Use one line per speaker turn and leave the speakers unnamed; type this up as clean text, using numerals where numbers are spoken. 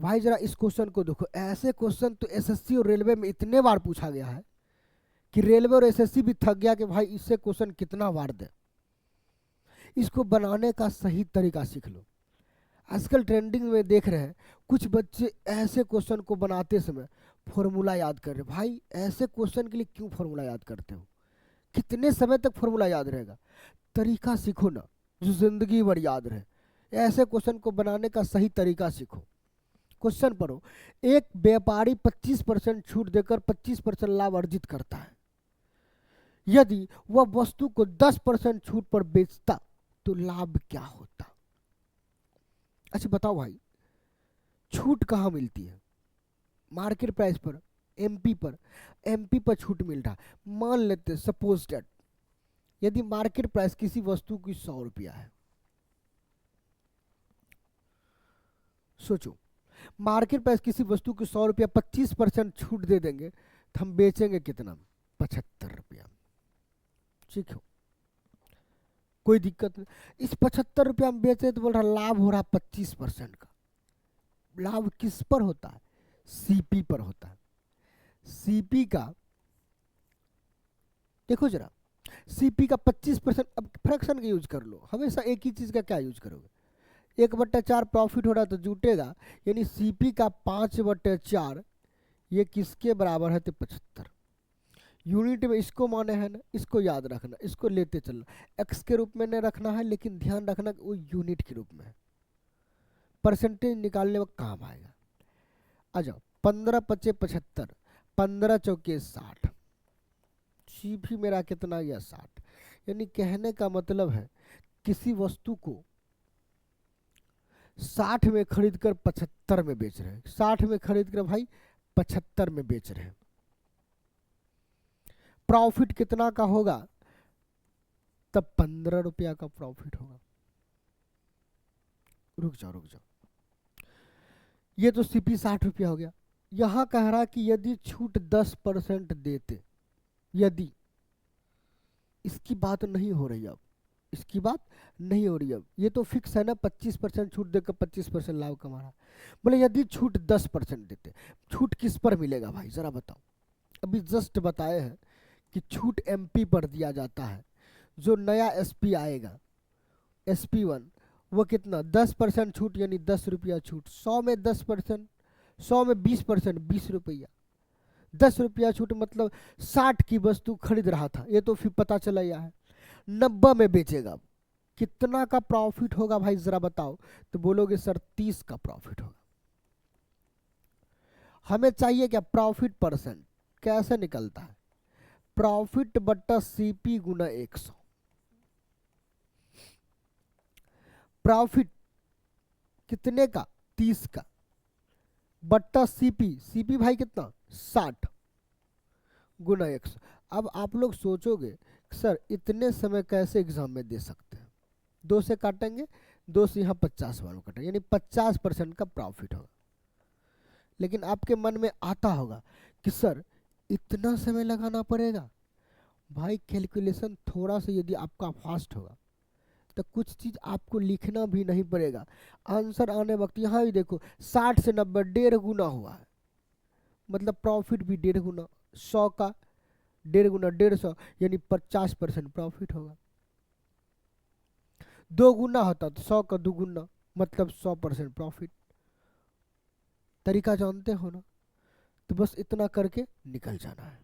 भाई जरा इस क्वेश्चन को देखो, ऐसे क्वेश्चन तो एसएससी और रेलवे में इतने बार पूछा गया है कि रेलवे और एसएससी भी थक गया कि भाई इससे क्वेश्चन कितना बार दे। इसको बनाने का सही तरीका सीख लो। आजकल ट्रेंडिंग में देख रहे हैं कुछ बच्चे ऐसे क्वेश्चन को बनाते समय फॉर्मूला याद कर रहे। भाई ऐसे क्वेश्चन के लिए क्यों फॉर्मूला याद करते हो? कितने समय तक फॉर्मूला याद रहेगा? तरीका सीखो ना, जो जिंदगी भर याद रहे। ऐसे क्वेश्चन को बनाने का सही तरीका सीखो। क्वेश्चन पढ़ो, एक व्यापारी 25% छूट देकर 25% लाभ अर्जित करता है। यदि वह वस्तु को 10% छूट पर बेचता तो लाभ क्या होता? अच्छा बताओ भाई, छूट कहाँ मिलती है? मार्केट प्राइस पर, एमपी पर। एमपी पर छूट मिल रहा है। मान लेते सपोज दैट यदि मार्केट प्राइस किसी वस्तु की 100 रुपया है, सोचो मार्केट प्राइस किसी वस्तु की 100 रुपया, 25% छूट दे देंगे तो हम बेचेंगे कितना? 75 रुपया। ठीक हो, कोई दिक्कत नहीं। इस 75 रुपया हम बेचे तो बोल रहा लाभ हो रहा 25% का। लाभ किस पर होता है? सीपी पर होता है। सीपी का देखो जरा, सीपी का 25%। अब फ्रैक्शन का यूज कर लो, हमेशा एक ही चीज का क्या यूज करोगे? 1/4 प्रॉफिट हो रहा तो जुटेगा, यानी सीपी का 5/4 ये किसके बराबर है? तो 75। यूनिट में इसको माने है ना, इसको याद रखना, इसको लेते चलना। एक्स के रूप में नहीं रखना है, लेकिन ध्यान रखना कि वो यूनिट के रूप में है, परसेंटेज निकालने में काम आएगा। आ जाओ, 15×5 = 75, 15×4 = 60। सीपी मेरा कितना गया? 60। यानी कहने का मतलब है किसी वस्तु को 60 में खरीद कर 75 में बेच रहे हैं। 60 में खरीद कर भाई 75 में बेच रहे हैं। प्रॉफिट कितना का होगा? तब 15 रुपया का प्रॉफिट होगा। रुक जाओ रुक जाओ, ये तो सीपी 60 रुपया हो गया। यहां कह रहा कि यदि छूट 10% देते, यदि, इसकी बात नहीं हो रही अब, इसकी बात नहीं हो रही अब। ये तो फिक्स है ना, 25% छूट देकर 25% लाभ कमा रहा। बोले यदि छूट 10% देते, छूट किस पर मिलेगा भाई जरा बताओ? अभी जस्ट बताए हैं कि छूट एमपी पर दिया जाता है। जो नया एसपी आएगा, SP1, वो कितना? 10% छूट, यानी 10 रुपया छूट। 100 में 10%, 100 में 20%, 20 रुपया। 10 रुपया छूट मतलब 60 की वस्तु खरीद रहा था, ये तो फिर पता चला यह है। 90 में बेचेगा, कितना का प्रॉफिट होगा भाई जरा बताओ? तो बोलोगे सर 30 का प्रॉफिट होगा। हमें चाहिए क्या? Profit percent. कैसे निकलता है? प्रॉफिट बट्टा सीपी गुना 100। प्रॉफिट कितने का? 30 का, बट्टा सीपी। सीपी भाई कितना? 60 गुना 100। अब आप लोग सोचोगे सर इतने समय कैसे एग्जाम में दे सकते हैं? 2 से काटेंगे, 2 से यहाँ 50 वालों काटेंगे, यानी 50% का प्रॉफिट होगा। लेकिन आपके मन में आता होगा कि सर इतना समय लगाना पड़ेगा। भाई कैलकुलेशन थोड़ा सा यदि आपका फास्ट होगा तो कुछ चीज आपको लिखना भी नहीं पड़ेगा। आंसर आने वक्त यहाँ भी देखो, 60 से 90 1.5 गुना हुआ है, मतलब प्रॉफिट भी 1.5 गुना। 100 का 1.5 गुना 150, यानी 50% प्रॉफिट होगा। 2 गुना होता तो 100 का 2 गुना, मतलब 100% प्रॉफिट। तरीका जानते हो ना? तो बस इतना करके निकल जाना है।